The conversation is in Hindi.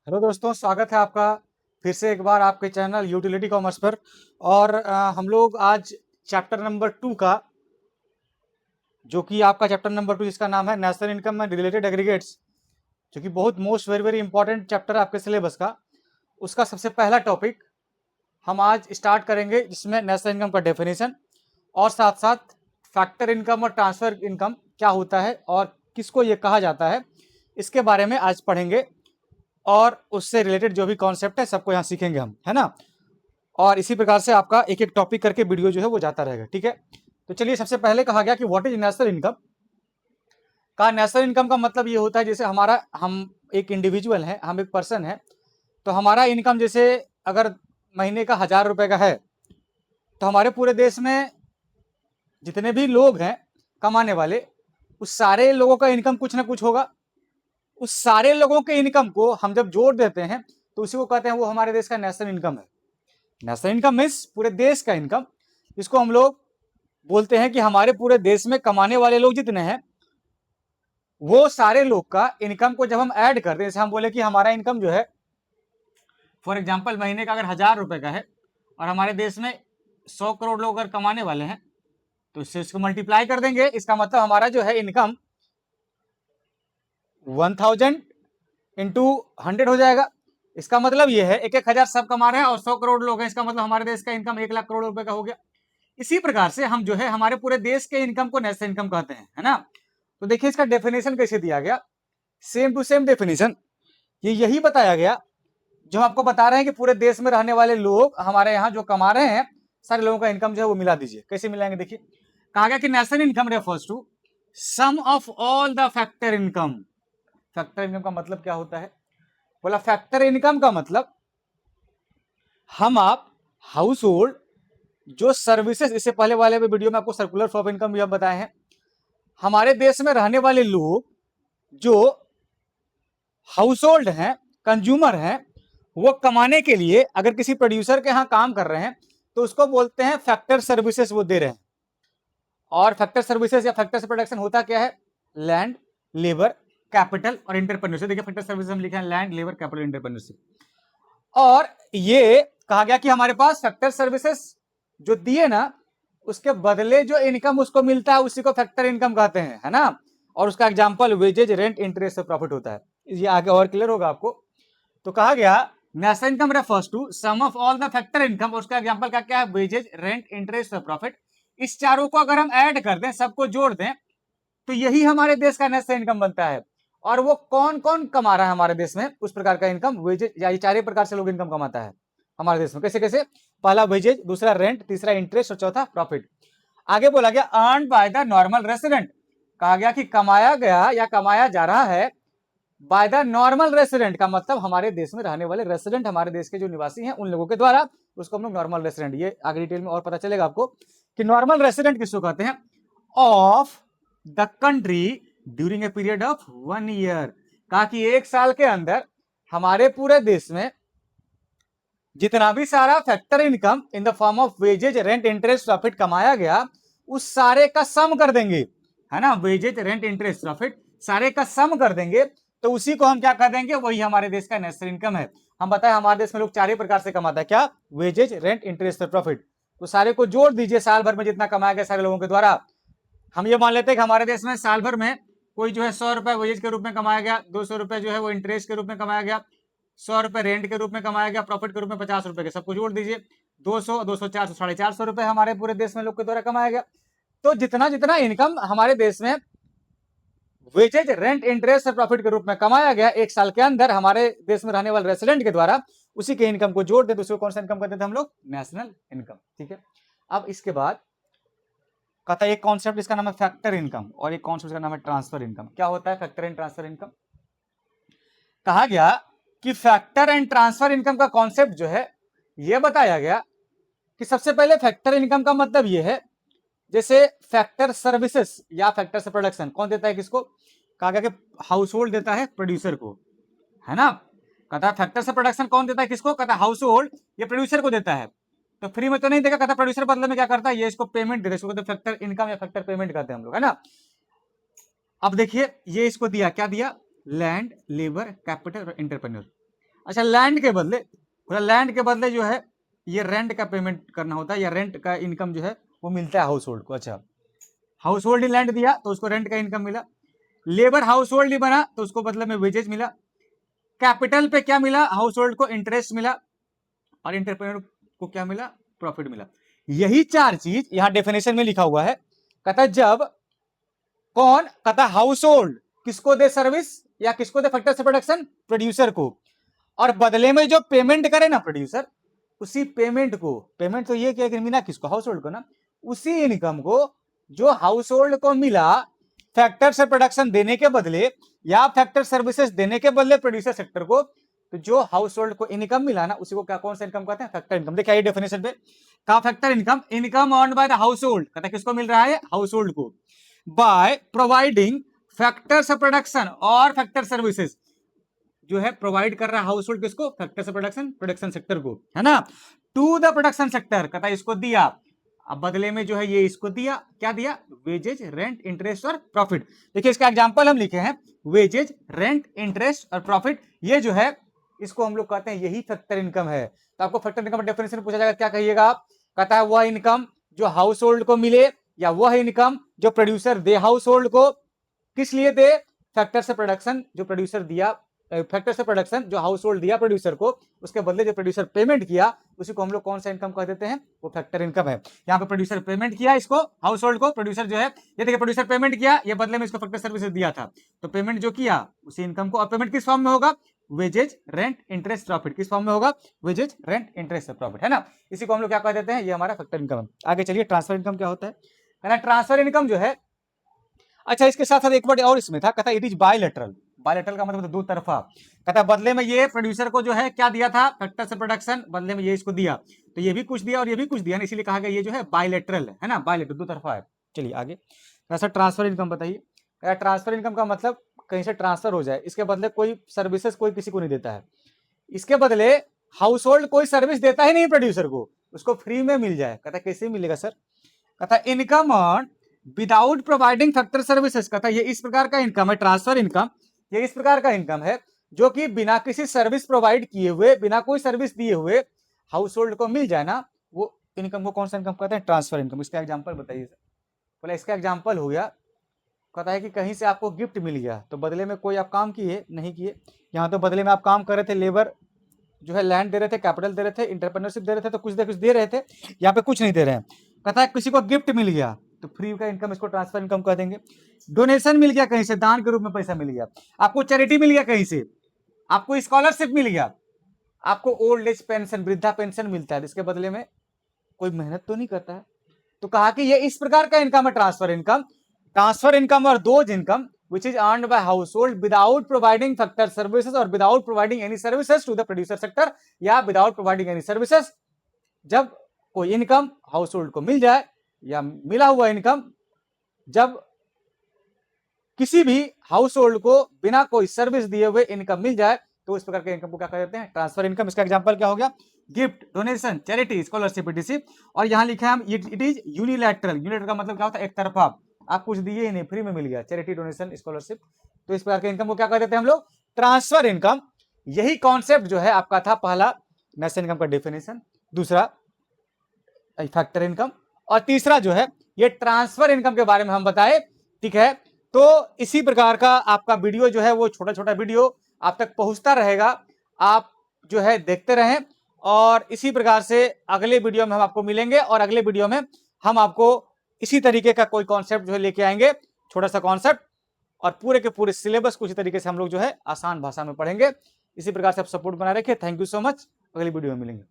हेलो दोस्तों, स्वागत है आपका फिर से एक बार आपके चैनल यूटिलिटी कॉमर्स पर। और हम लोग आज चैप्टर नंबर 2 का, जो कि आपका चैप्टर नंबर 2 जिसका नाम है national income and related aggregates, जो कि बहुत most very very important chapter है आपके सिलेबस का, उसका सबसे पहला टॉपिक हम आज स्टार्ट करेंगे, जिसमें नेशनल इनकम का डेफिनेशन और साथ साथ फैक्टर इनकम और ट्रांसफर इनकम क्या होता है और किसको ये कहा जाता है, इसके बारे में आज पढ़ेंगे। और उससे रिलेटेड जो भी कॉन्सेप्ट है सबको यहाँ सीखेंगे हम, है ना। और इसी प्रकार से आपका एक एक टॉपिक करके वीडियो जो है वो जाता रहेगा, ठीक है। तो चलिए, सबसे पहले कहा गया कि व्हाट इज नेशनल इनकम। का नेशनल इनकम का मतलब ये होता है, जैसे हम एक इंडिविजुअल है, हम एक पर्सन है, तो हमारा इनकम जैसे अगर महीने का 1,000 रुपए का है, तो हमारे पूरे देश में जितने भी लोग हैं कमाने वाले, उस सारे लोगों का इनकम कुछ ना कुछ होगा। उस सारे लोगों के इनकम को हम जब जोड़ देते हैं तो उसी को कहते हैं, वो हमारे देश का नेशनल इनकम है। नेशनल इनकम मीन्स पूरे देश का इनकम, जिसको हम लोग बोलते हैं कि हमारे पूरे देश में कमाने वाले लोग जितने हैं, वो सारे लोग का इनकम को जब हम ऐड करते हैं, जैसे हम बोले कि हमारा इनकम जो है, फॉर एग्जाम्पल महीने का अगर 1,000 रुपए का है और हमारे देश में 100 करोड़ लोग अगर कमाने वाले हैं, तो इससे इसको मल्टीप्लाई कर देंगे। इसका मतलब हमारा जो है इनकम 1,000 इंटू 100 हो जाएगा। इसका मतलब ये है 1,000 सब कमा रहे हैं और 100 करोड़ लोग हैं, इसका मतलब हमारे देश का इनकम 1,00,000 करोड़ रुपए का हो गया। इसी प्रकार से हम जो है हमारे पूरे देश के इनकम को नेशनल इनकम कहते हैं, है ना। तो देखिए इसका डेफिनेशन कैसे दिया गया, सेम टू सेम डेफिनेशन। ये यही बताया गया जो हम आपको बता रहे हैं कि पूरे देश में रहने वाले लोग हमारे यहाँ जो कमा रहे हैं, सारे लोगों का इनकम जो है वो मिला दीजिए। कैसे मिलाएंगे, देखिए कहा गया कि national income refers to sum of all the factor income. Factor income का मतलब क्या होता है, बोला फैक्टर इनकम का मतलब हम आप हाउस होल्ड जो सर्विसेज, इससे पहले वाले वीडियो में आपको सर्कुलर फॉर इनकम भी हम बताए हैं, हमारे देश में रहने वाले लोग जो हाउस होल्ड हैं, कंज्यूमर हैं, वो कमाने के लिए अगर किसी प्रोड्यूसर के यहाँ काम कर रहे हैं तो उसको बोलते हैं फैक्टर सर्विसेज वो दे रहे हैं। और फैक्टर सर्विसेज या फैक्टर प्रोडक्शन होता क्या है, लैंड, लेबर, कैपिटल और इंटरप्रेन्योरशिप। देखिए फैक्टर सर्विसेज हम लिखे हैं लैंड, लेबर, कैपिटल, इंटरप्रेन्योरशिप। और ये कहा गया कि हमारे पास फैक्टर सर्विसेज जो दिए ना, उसके बदले जो इनकम उसको मिलता है उसी को फैक्टर इनकम कहते हैं, है ना। और उसका एग्जांपल वेजेज, रेंट, इंटरेस्ट और प्रॉफिट होता है। ये आगे और क्लियर होगा आपको। तो कहा गया national income refers to sum of all the factor income, उसका एग्जांपल का क्या है, वेजेज, रेंट, इंटरेस्ट और प्रॉफिट। इस चारों को अगर हम ऐड कर दें, सबको जोड़ दें, तो यही हमारे देश का नेशनल इनकम बनता है। और वो कौन कौन कमा रहा है हमारे देश में उस प्रकार का इनकम, वेजेज, या ये चार प्रकार से लोग इनकम कमाता है हमारे देश में। कैसे कैसे, पहला वेजेज, दूसरा रेंट, तीसरा इंटरेस्ट और चौथा प्रॉफिट। आगे बोला गया earn by the normal resident. कहा गया कि कमाया गया या कमाया जा रहा है बाय द नॉर्मल रेसिडेंट, का मतलब हमारे देश में रहने वाले रेसिडेंट, हमारे देश के जो निवासी हैं उन लोगों के द्वारा, उसको हम लोग नॉर्मल रेसिडेंट, ये आगे डिटेल में और पता चलेगा आपको कि नॉर्मल रेसिडेंट किसको कहते हैं, of the country during a period of 1 year. कहा कि 1 साल के अंदर हमारे पूरे देश में जितना भी सारा factor income in the form of wages, rent, interest, profit कमाया गया, उस सारे का सम कर देंगे, है ना। वेजेज, रेंट, इंटरेस्ट, प्रॉफिट सारे का सम कर देंगे, तो उसी को हम क्या कर देंगे, वही हमारे देश का नेशनल इनकम है। हम बताए हमारे देश में लोग 4 ही प्रकार से कमाता है, क्या, वेजेज, रेंट, इंटरेस्ट और प्रॉफिट। तो सारे को जोड़ दीजिए, साल भर में जितना कमाया गया सारे लोगों के द्वारा। हम ये मान लेते हैं कि हमारे देश में साल भर में कोई जो है 100 रुपए वेजेज के रूप में कमाया गया, 200 रुपए जो है वो इंटरेस्ट के रूप में कमाया गया, 100 रुपए रेंट के रूप में कमाया गया, प्रॉफिट के रूप में 50 रुपए के, सबको जोड़ दीजिए, 200, 200, 400, 450 रुपए हमारे पूरे देश में लोग के द्वारा कमाया गया। तो जितना जितना इनकम हमारे देश में वेजेज, रेंट, इंटरेस्ट और प्रॉफिट के रूप में कमाया गया 1 साल के अंदर हमारे देश में रहने वाले रेसिडेंट के द्वारा, उसी के इनकम को जोड़ दे, दूसरे कौन सा इनकम कहते थे हम लोग, नेशनल इनकम, ठीक है। अब इसके बाद कहता है एक कॉन्सेप्ट इसका नाम है फैक्टर इनकम और एक कॉन्सेप्ट का नाम है ट्रांसफर इनकम। क्या होता है फैक्टर एंड ट्रांसफर इनकम। कहा गया कि फैक्टर एंड ट्रांसफर इनकम का कॉन्सेप्ट जो है, यह बताया गया कि सबसे पहले फैक्टर इनकम का मतलब यह है, जैसे फैक्टर सर्विसेज या फैक्टर से प्रोडक्शन कौन देता है किसको, कहा गया कि हाउस होल्ड देता है प्रोड्यूसर को, है ना। कहता है फैक्टर से प्रोडक्शन कौन देता है किसको, कहता है हाउस होल्ड ये प्रोड्यूसर को देता है। तो फ्री में तो नहीं देगा, कहता प्रोड्यूसर बदले में क्या करता है, ये इसको पेमेंट देता है, इसको कहते हैं फैक्टर इनकम या फैक्टर पेमेंट कहते हैं हम लोग, है ना। अब देखिए ये इसको दिया, क्या दिया, लैंड, लेबर, कैपिटल और इंटरप्रेन्योर। अच्छा, लैंड के बदले जो है ये रेंट का पेमेंट करना होता है, या रेंट का इनकम जो है वो मिलता है हाउस होल्ड को। अच्छा, हाउस होल्ड लैंड दिया तो उसको रेंट का इनकम मिला, लेबर हाउस होल्ड ही बना तो उसको बदले में वेजेज मिला, कैपिटल पे क्या मिला, हाउस होल्ड को इंटरेस्ट मिला, और इंटरप्रेन्योर को क्या मिला, प्रॉफिट मिला। यही चार चीज यहां डेफिनेशन में लिखा हुआ है। कहता जब कौन, कहता हाउस होल्ड किसको दे सर्विस या किसको दे फैक्टर से प्रोडक्शन, प्रोड्यूसर को, और बदले में जो पेमेंट करे ना प्रोड्यूसर, उसी पेमेंट को, पेमेंट तो ये क्या मिला किसको, हाउस होल्ड को ना, उसी इनकम को जो हाउस होल्ड को मिला फैक्टर से प्रोडक्शन देने के बदले या फैक्टर सर्विसेज देने के बदले प्रोड्यूसर सेक्टर को, तो जो हाउस होल्ड को इनकम मिला ना उसी को क्या, कौन सा इनकम कहते हैं, फैक्टर इनकम। देखिए डेफिनेशन पे कहा, factor income, income earned by the house hold, कहता किसको मिल रहा है, हाउस होल्ड को, by providing factors of production और फैक्टर सर्विसेज, जो है प्रोवाइड कर रहा है हाउस होल्ड किसको, factors of production, production sector को, है ना, टू द प्रोडक्शन सेक्टर, कहता इसको दिया, अब बदले में जो है ये इसको दिया, क्या दिया, वेजेज, रेंट, इंटरेस्ट और प्रॉफिट। देखिए इसका एग्जांपल हम लिखे हैं, वेजेज, रेंट, इंटरेस्ट और प्रॉफिट, ये जो है इसको हम लोग कहते हैं यही फैक्टर इनकम है। तो आपको फैक्टर इनकम डेफिनेशन पूछा जाएगा, क्या कहिएगा आप, कहता है वह इनकम जो हाउस होल्ड को मिले या वह इनकम जो प्रोड्यूसर दे हाउस होल्ड को, किस लिए दे, फैक्टर से प्रोडक्शन जो प्रोड्यूसर दिया, फैक्टर से प्रोडक्शन जो हाउस होल्ड दिया प्रोड्यूसर को, उसके बदले जो प्रोड्यूसर पेमेंट किया उसी को हम लोग कौन सा इनकम कह देते हैं, वो फैक्टर इनकम है। यहाँ पे प्रोड्यूसर पेमेंट किया इसको, हाउस होल्ड को, प्रोड्यूसर जो है, ये देखिए प्रोड्यूसर पेमेंट किया, ये बदले में इसको फैक्टर सर्विसेज दिया था, तो पेमेंट जो किया उसी इनकम को, और पेमेंट किस फॉर्म में होगा, वेजेज, रेंट, इंटरेस्ट, प्रॉफिट, किस फॉर्म में होगा, वेजेज, रेंट, इंटरेस्ट, प्रॉफिट, है ना, इसी को हम लोग क्या कह देते हैं, ये हमारा फैक्टर इनकम है। आगे चलिए, ट्रांसफर इनकम क्या होता है, ट्रांसफर इनकम जो है, अच्छा इसके साथ साथ एक वर्ड और इसमें था, कहता इट इज बायलैटरल, बायलैटरल का मतलब दो तरफा, कहता बदले में ये प्रोड्यूसर को जो है क्या दिया था, फैक्टर से प्रोडक्शन, बदले में ये इसको दिया, तो ये भी कुछ दिया और ये भी कुछ दिया, इसीलिए कहा गया ये जो है बायलैटरल है ना, बायलैटरल, दो तरफा है। चलिए आगे, सर ट्रांसफर इनकम बताइए। ट्रांसफर इनकम का मतलब कहीं से ट्रांसफर हो जाए, इसके बदले कोई सर्विसेज कोई किसी को नहीं देता है, इसके बदले हाउस होल्ड कोई सर्विस देता ही नहीं प्रोड्यूसर को, उसको फ्री में मिल जाए। कहता कैसे मिलेगा सर, कहता income earn without providing factor services, कहता ये इस प्रकार का इनकम है, ट्रांसफर इनकम, ये इस प्रकार का इनकम है जो कि बिना किसी सर्विस प्रोवाइड किए हुए, बिना कोई सर्विस दिए हुए हाउस होल्ड को मिल जाए ना, वो इनकम को कौन सा इनकम कहते हैं, ट्रांसफर इनकम। इसका एग्जांपल बताइए सर। बोला इसका एग्जांपल हो गया, कहता है कि कहीं से आपको गिफ्ट मिल गया, तो बदले में कोई आप काम किए नहीं किए, यहाँ तो बदले में आप काम कर रहे थे, लेबर जो है लैंड दे रहे थे, कैपिटल दे रहे थे, इंटरप्रेन्योरशिप दे रहे थे, तो कुछ दे रहे थे, यहाँ पे कुछ नहीं दे रहे हैं। कहता है किसी को गिफ्ट मिल गया तो फ्री का इनकम, इसको ट्रांसफर इनकम कह देंगे। डोनेशन मिल गया कहीं से, दान के रूप में पैसा मिल गया, आपको चैरिटी मिल गया कहीं से, आपको स्कॉलरशिप मिल गया, आपको ओल्ड एज पेंशन, वृद्धा पेंशन मिलता है, इसके बदले में कोई मेहनत तो नहीं करता है, तो कहा कि ये इस प्रकार का इनकम है ट्रांसफर इनकम। ट्रांसफर इनकम और those income which is earned by household without providing factor services or without providing any services to the producer sector, या without providing any services, जब कोई इनकम हाउस होल्ड को मिल जाए या मिला हुआ इनकम जब किसी भी हाउस होल्ड को बिना कोई सर्विस दिए हुए इनकम मिल जाए, तो इस प्रकार के इनकम को क्या कहते हैं, ट्रांसफर इनकम। इसका एग्जांपल क्या हो गया, gift, donation, charity, scholarship, etc.. और यहां लिखा है हम इट इज यूनिलैटरल, यूनिलैटरल का मतलब क्या होता है, एक तरफा, आप कुछ दिए ही नहीं, फ्री में मिल गया, चैरिटी, डोनेशन, स्कॉलरशिप, तो इस प्रकार के इनकम को क्या कहते हैं हम लोग, ट्रांसफर इनकम। यही कॉन्सेप्ट जो है आपका था, पहला नेशनल इनकम का डेफिनेशन, दूसरा फैक्टर इनकम, और तीसरा जो है ये ट्रांसफर इनकम के बारे में हम बताए। ठीक है, तो इसी प्रकार का आपका वीडियो जो है वो छोटा छोटा वीडियो आप तक पहुंचता रहेगा, आप जो है देखते रहें, और इसी प्रकार से अगले वीडियो में हम आपको मिलेंगे, और अगले वीडियो में हम आपको इसी तरीके का कोई कॉन्सेप्ट जो है लेके आएंगे, छोटा सा कॉन्सेप्ट, और पूरे के पूरे सिलेबस को इसी तरीके से हम लोग जो है आसान भाषा में पढ़ेंगे। इसी प्रकार से आप सपोर्ट बना रखें। थैंक यू सो मच, अगली वीडियो में मिलेंगे।